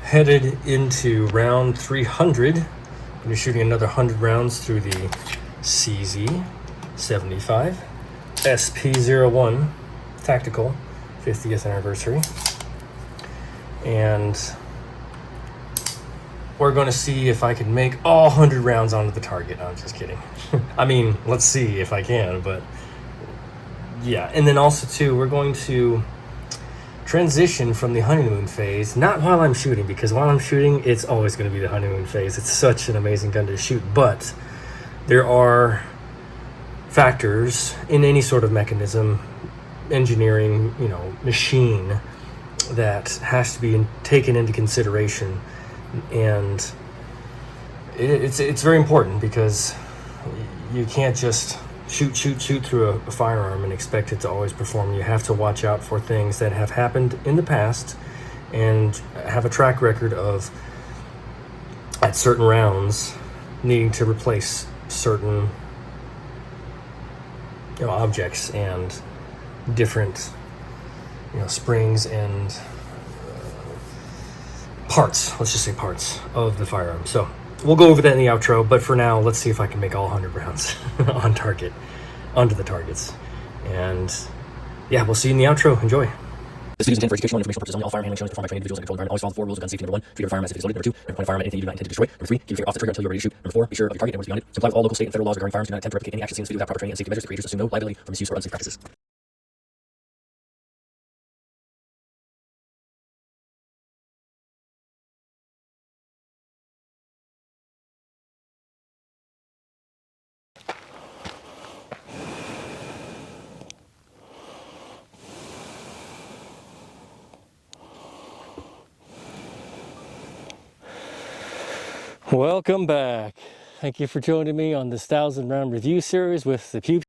headed into round 300. We're shooting another 100 rounds through the CZ75 SP-01 Tactical 50th anniversary. And we're going to see if I can make all 100 rounds onto the target. No, I'm just kidding. I mean, let's see if I can, but yeah. And then also too, we're going to transition from the honeymoon phase, not while I'm shooting, because while I'm shooting, it's always going to be the honeymoon phase. It's such an amazing gun to shoot, but there are factors in any sort of mechanism, engineering, machine, that has to be taken into consideration. And it's very important, because you can't just shoot through a firearm and expect it to always perform. You have to watch out for things that have happened in the past and have a track record of, at certain rounds, needing to replace certain objects and different springs and parts, let's just say parts of the firearm. So we'll go over that in the outro, but for now, let's see if I can make all 100 rounds on target, onto the targets. And yeah, we'll see you in the outro. Enjoy. This video is intended for educational and informational purposes only. All firearm handling shown is performed by trained individuals and controlled environment. Always follow the 4 rules of gun safety. Number 1, treat your firearm as if it is loaded. Number 2, never point a firearm at anything you do not intend to destroy. Number 3, keep your finger off the trigger until you're ready to shoot. Number 4, be sure of your target and what's beyond it. Comply with all local, state, and federal laws regarding firearms. Do not attempt to replicate any actions seen in this video without proper training and safety measures. The creators assume no liability for misuse or unsafe practices. Welcome back. Thank you for joining me on this 1,000 round review series with the Peeps,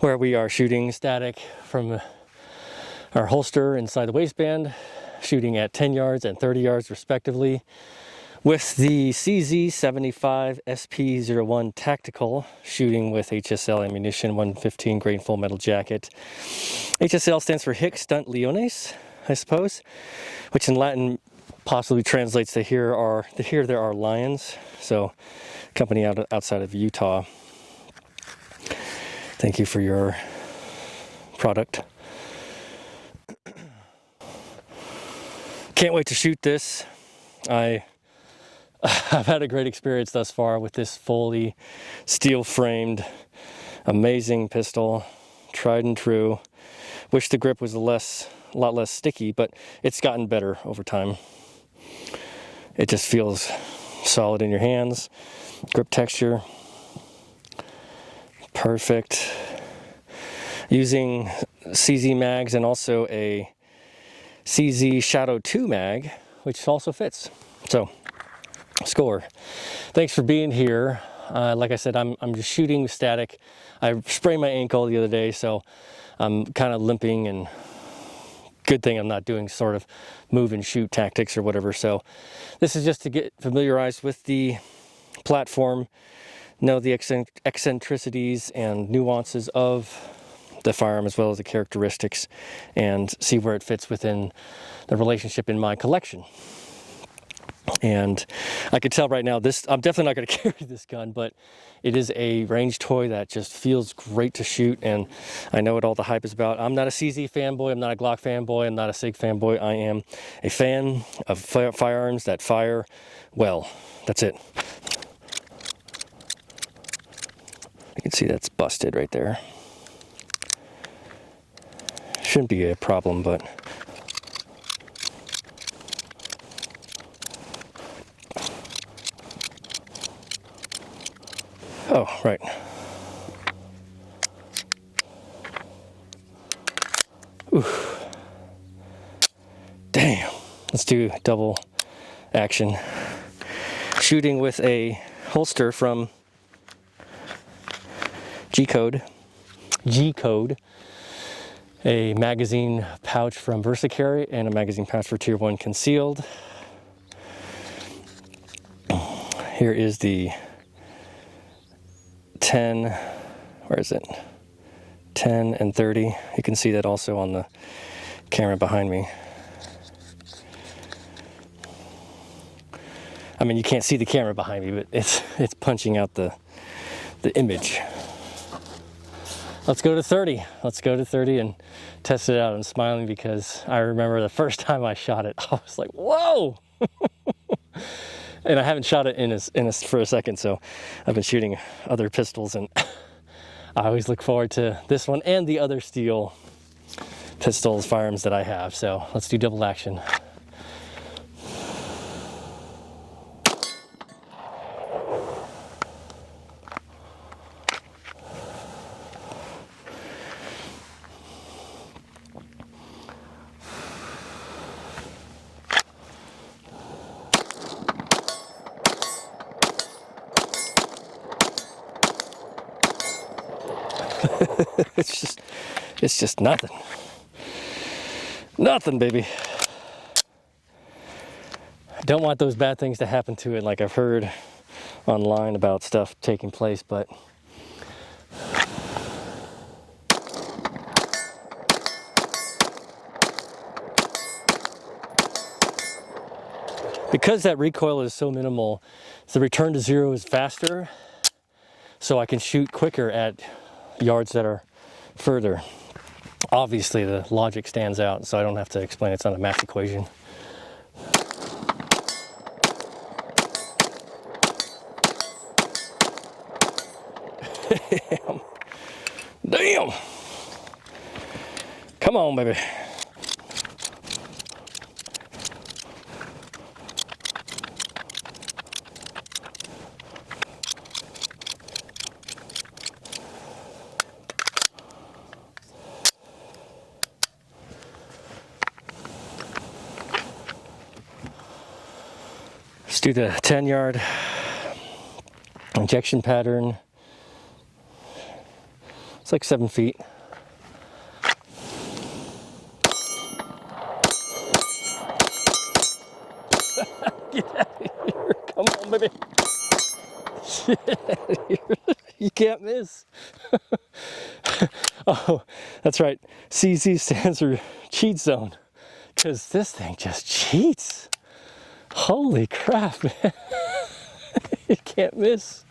where we are shooting static from our holster inside the waistband, shooting at 10 yards and 30 yards respectively, with the CZ75 SP-01 Tactical, shooting with HSL ammunition, 115 grain full metal jacket. HSL stands for Hic Stunt Leones, I suppose, which in Latin possibly translates to here there are lions. So, company outside of Utah. Thank you for your product. Can't wait to shoot this. I've had a great experience thus far with this fully steel framed, amazing pistol, tried and true. Wish the grip was a lot less sticky, but it's gotten better over time. It just feels solid in your hands. Grip texture, perfect. Using CZ mags and also a CZ Shadow 2 mag, which also fits. So, score. Thanks for being here. Like I said, I'm just shooting static. I sprained my ankle the other day, so I'm kind of limping, and good thing I'm not doing sort of move and shoot tactics or whatever. So this is just to get familiarized with the platform, know the eccentricities and nuances of the firearm as well as the characteristics, and see where it fits within the relationship in my collection. And I can tell right now, I'm definitely not going to carry this gun, but it is a range toy that just feels great to shoot, and I know what all the hype is about. I'm not a CZ fanboy, I'm not a Glock fanboy, I'm not a SIG fanboy. I am a fan of firearms that fire well. That's it. You can see that's busted right there. Shouldn't be a problem, but oh, right. Oof. Damn. Let's do double action. Shooting with a holster from G-Code, a magazine pouch from VersaCarry, and a magazine pouch for Tier 1 concealed. Here is the 10, where is it? 10 and 30. You can see that also on the camera behind me. I mean, you can't see the camera behind me, but it's punching out the image. Let's go to 30. Let's go to 30 and test it out. I'm smiling because I remember the first time I shot it, I was like, whoa! And I haven't shot it for a second, so I've been shooting other pistols, and I always look forward to this one and the other steel pistols, firearms that I have. So let's do double action. It's just nothing. Nothing, baby. I don't want those bad things to happen to it, like I've heard online about stuff taking place, but because that recoil is so minimal, the return to zero is faster, so I can shoot quicker at yards that are further. Obviously, the logic stands out, so I don't have to explain. It's not a math equation. Damn! Come on, baby. Let's do the 10-yard injection pattern. It's like 7 feet. Get out of here. Come on, baby. Get out of here. You can't miss. Oh, that's right. CZ stands for cheat zone. Because this thing just cheats. Holy crap, man. You can't miss.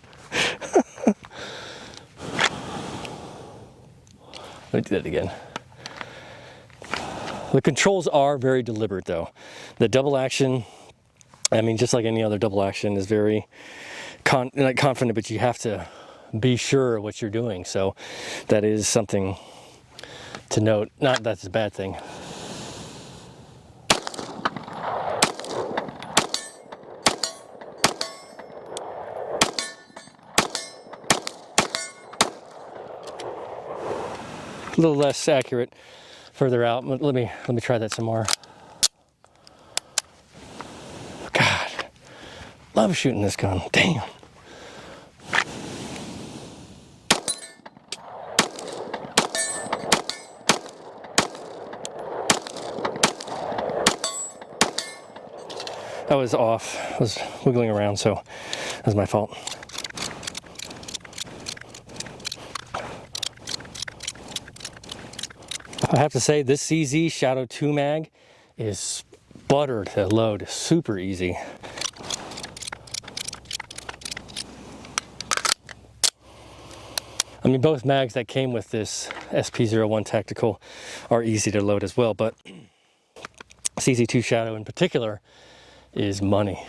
Let me do that again. The controls are very deliberate, though. The double action, I mean, just like any other double action, is very confident, but you have to be sure what you're doing. So that is something to note. Not that's a bad thing. A little less accurate further out. Let me try that some more. God, love shooting this gun. Damn. I was off. I was wiggling around, so that was my fault. I have to say, this CZ Shadow 2 mag is butter to load, super easy. I mean, both mags that came with this SP-01 Tactical are easy to load as well, but CZ2 Shadow in particular is money.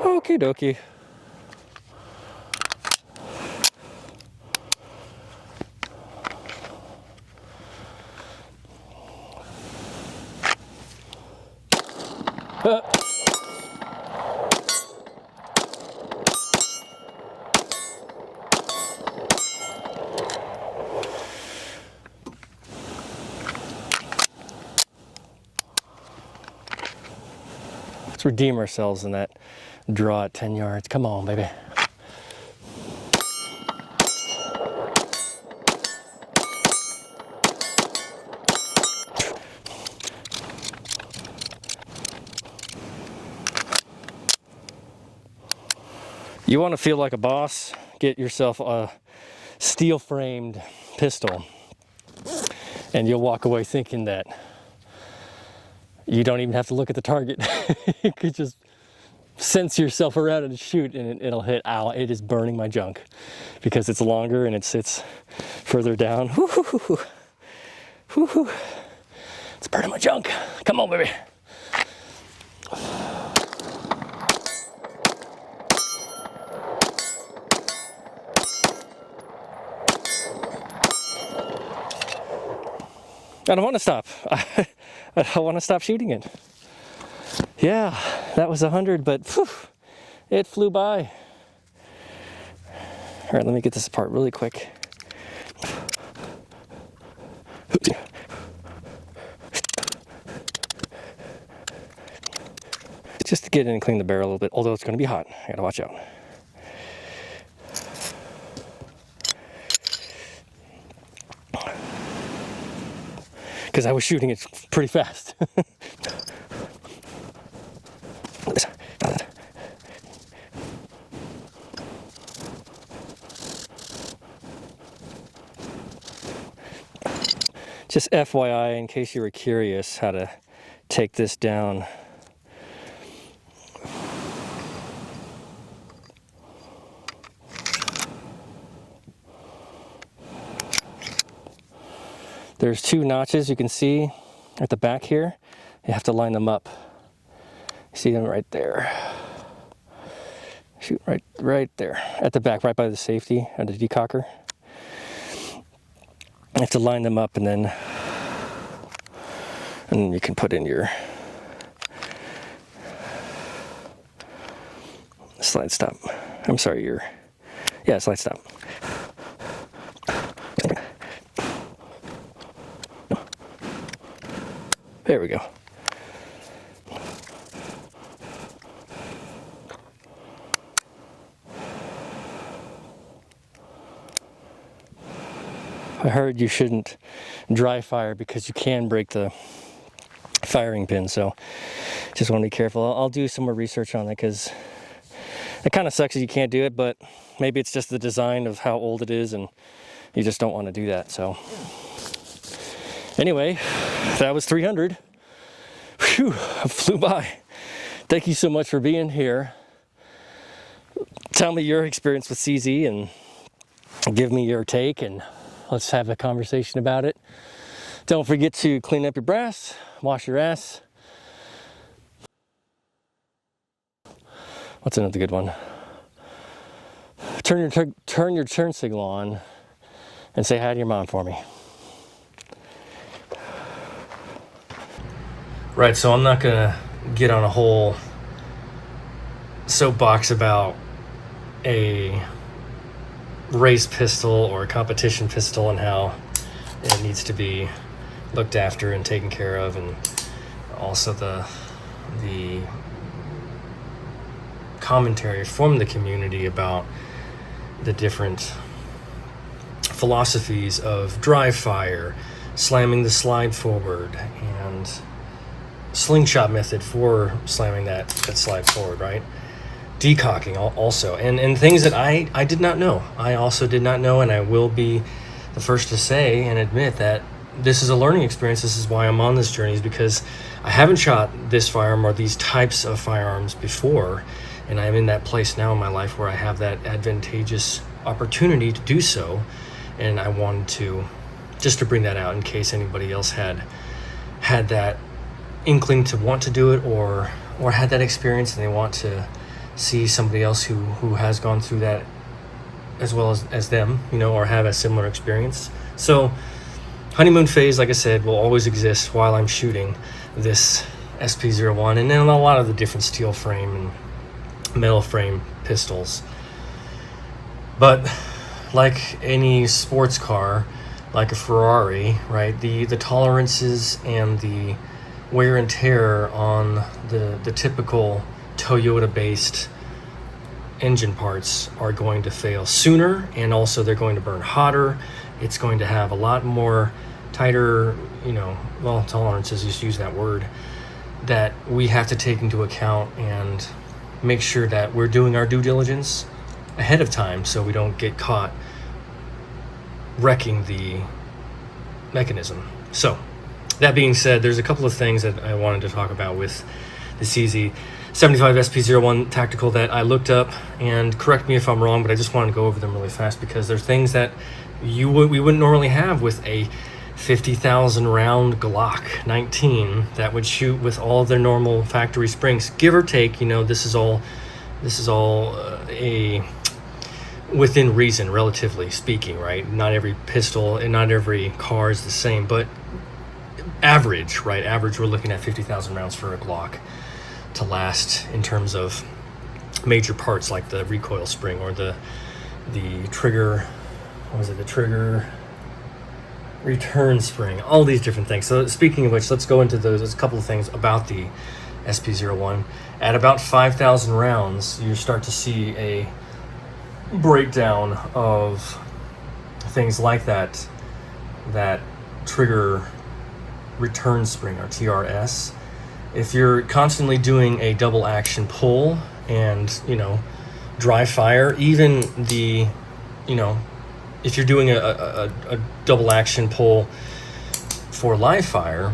Okie dokie. Let's redeem ourselves in that draw at 10 yards. Come on, baby. You want to feel like a boss? Get yourself a steel framed pistol, and you'll walk away thinking that you don't even have to look at the target. You could just sense yourself around and shoot, and it'll hit. Ow, it is burning my junk because it's longer and it sits further down. Woo-hoo-hoo-hoo. Woo-hoo. It's burning my junk. Come on, baby. I don't want to stop. I want to stop shooting it. Yeah, that was 100, but whew, it flew by. All right, let me get this apart really quick. Just to get in and clean the barrel a little bit, although it's going to be hot. I gotta watch out. Because I was shooting it pretty fast. Just FYI, in case you were curious how to take this down. There's 2 notches you can see at the back here. You have to line them up. See them right there. Shoot right there at the back, right by the safety and the decocker. You have to line them up, and then you can put in your slide stop. I'm sorry, slide stop. There we go. I heard you shouldn't dry fire because you can break the firing pin, so just want to be careful. I'll do some more research on it because it kind of sucks that you can't do it, but maybe it's just the design of how old it is and you just don't want to do that. So anyway, that was 300. Whew, I flew by. Thank you so much for being here. Tell me your experience with CZ and give me your take, and let's have a conversation about it. Don't forget to clean up your brass, wash your ass. What's another good one? Turn your turn signal on and say hi to your mom for me. Right, so I'm not gonna get on a whole soapbox about a race pistol or a competition pistol and how it needs to be looked after and taken care of, and also the commentary from the community about the different philosophies of dry fire, slamming the slide forward, and slingshot method for slamming that slide forward, right? Decocking also, and things that I did not know. I also did not know, and I will be the first to say and admit that this is a learning experience. This is why I'm on this journey, is because I haven't shot this firearm or these types of firearms before, and I'm in that place now in my life where I have that advantageous opportunity to do so, and I wanted to just to bring that out in case anybody else had that inkling to want to do it or had that experience and they want to see somebody else who has gone through that as well as them, or have a similar experience. So honeymoon phase, like I said, will always exist while I'm shooting this SP-01 and then a lot of the different steel frame and metal frame pistols. But like any sports car, like a Ferrari, right, the tolerances and the wear and tear on the typical Toyota-based engine parts are going to fail sooner, and also they're going to burn hotter. It's going to have a lot more tighter, tolerances, just use that word, that we have to take into account and make sure that we're doing our due diligence ahead of time so we don't get caught wrecking the mechanism. So that being said, there's a couple of things that I wanted to talk about with the CZ75 SP-01 tactical that I looked up, and correct me if I'm wrong, but I just wanted to go over them really fast because there's things that we wouldn't normally have with a 50,000 round Glock 19 that would shoot with all of their normal factory springs, give or take. This is all a within reason, relatively speaking, right? Not every pistol and not every car is the same, but average, right? Average, we're looking at 50,000 rounds for a Glock to last in terms of major parts like the recoil spring or the trigger, the trigger return spring, all these different things. So speaking of which, let's go into those. There's a couple of things about the SP-01. At about 5,000 rounds, you start to see a breakdown of things like that trigger return spring, or TRS. If you're constantly doing a double action pull and dry fire, even if you're doing a double action pull for live fire,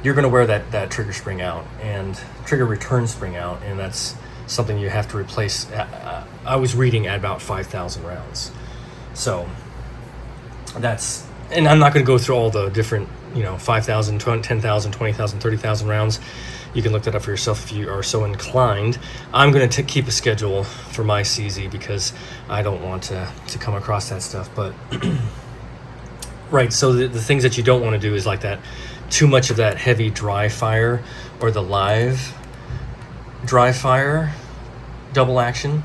you're going to wear that trigger spring out and trigger return spring out, and that's something you have to replace. I was reading at about 5,000 rounds. So that's, and I'm not going to go through all the different 5,000, 10,000, 20,000, 30,000 rounds. You can look that up for yourself if you are so inclined. I'm going to keep a schedule for my CZ because I don't want to come across that stuff. But right, so the things that you don't want to do is like that, too much of that heavy dry fire or the live dry fire double action.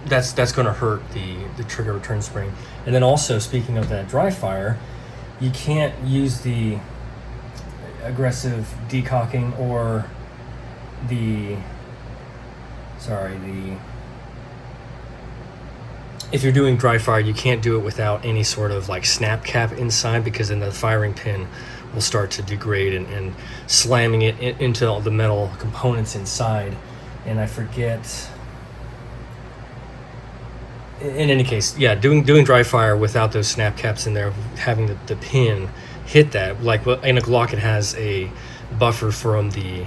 That's going to hurt the trigger return spring. And then also, speaking of that dry fire, you can't use the aggressive decocking or if you're doing dry fire, you can't do it without any sort of like snap cap inside, because then the firing pin will start to degrade and slamming it into all the metal components inside. And I forget, in any case, yeah, doing dry fire without those snap caps in there, having the pin hit that, like in a Glock, it has a buffer from the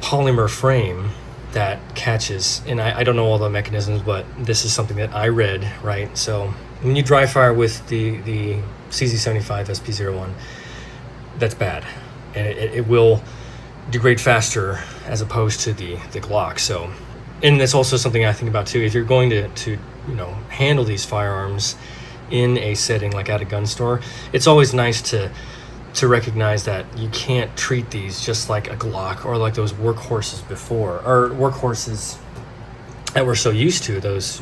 polymer frame that catches, and I don't know all the mechanisms, but this is something that I read, right? So when you dry fire with the CZ75 SP-01, that's bad, and it will degrade faster as opposed to the Glock. So, and that's also something I think about too. If you're going to handle these firearms in a setting like at a gun store, it's always nice to recognize that you can't treat these just like a Glock or like those workhorses before, or workhorses that we're so used to, those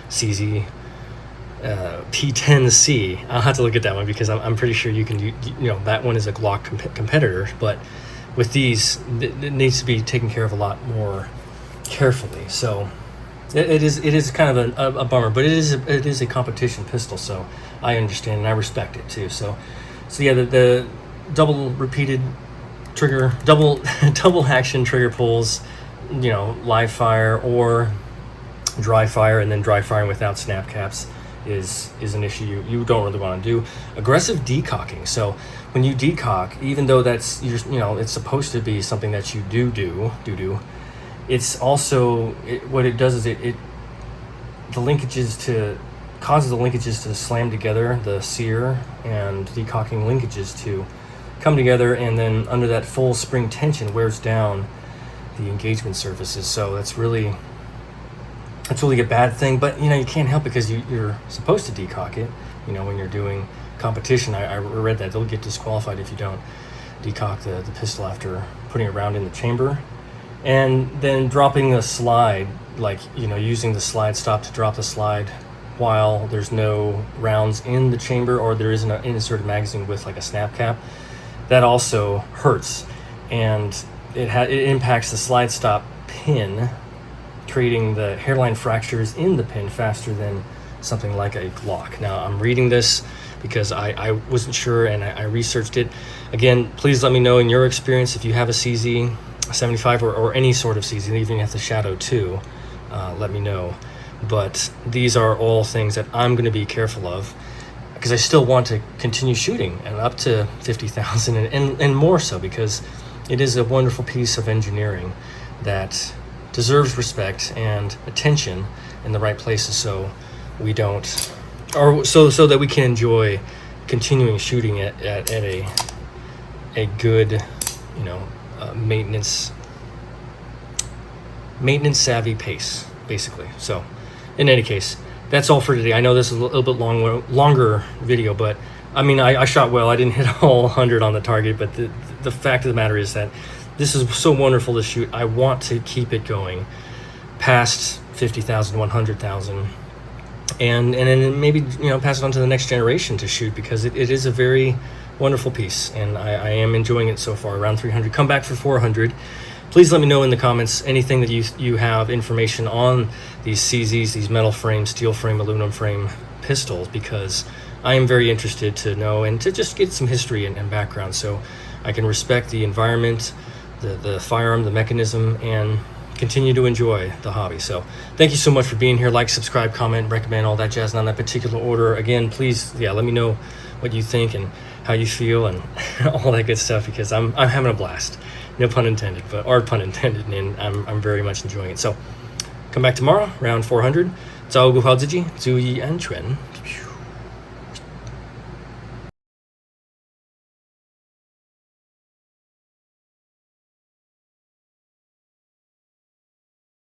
CZ P10C. I'll have to look at that one because I'm pretty sure you can that one is a Glock competitor, but with these it needs to be taken care of a lot more carefully. So it is kind of a bummer, but it is a competition pistol, so I understand and I respect it too. So yeah, the double repeated trigger, double action trigger pulls, live fire or dry fire, and then dry firing without snap caps is an issue you don't really want to do. Aggressive decocking. So when you decock, even though that's it's supposed to be something that you do, it's also what it does is it causes the linkages to slam together, the sear and decocking linkages to come together, and then under that full spring tension wears down the engagement surfaces. So that's really a bad thing, but you can't help it because you're supposed to decock it. When you're doing competition, I read that they'll get disqualified if you don't decock the pistol after putting a round in the chamber. And then dropping the slide, like using the slide stop to drop the slide while there's no rounds in the chamber, or there isn't an inserted magazine with like a snap cap, that also hurts, and it impacts the slide stop pin, creating the hairline fractures in the pin faster than something like a Glock. Now I'm reading this because I wasn't sure, and I researched it. Again, please let me know in your experience if you have a CZ75 or any sort of CZ, even if you have the Shadow 2, let me know. But these are all things that I'm going to be careful of. because I still want to continue shooting and up to 50,000 and more so, because it is a wonderful piece of engineering that deserves respect and attention in the right places, so we don't, or so that we can enjoy continuing shooting at a good, maintenance savvy pace, basically. So in any case, that's all for today. I know this is a little bit longer video, but I mean, I shot well. I didn't hit all 100 on the target, but the fact of the matter is that this is so wonderful to shoot. I want to keep it going past 50,000, 100,000, and then maybe pass it on to the next generation to shoot, because it is a very wonderful piece, and I am enjoying it so far. Around 300. Come back for 400. Please let me know in the comments anything that you have information on these CZs, these metal frame, steel frame, aluminum frame pistols, because I am very interested to know and to just get some history and background, so I can respect the environment, the firearm, the mechanism, and continue to enjoy the hobby. So thank you so much for being here. Like, subscribe, comment, recommend, all that jazz, not in that particular order. Again, please, let me know what you think and how you feel and all that good stuff, because I'm having a blast. No pun intended, or pun intended, and I'm very much enjoying it. So come back tomorrow, round 400. 照顾好自己，注意安全。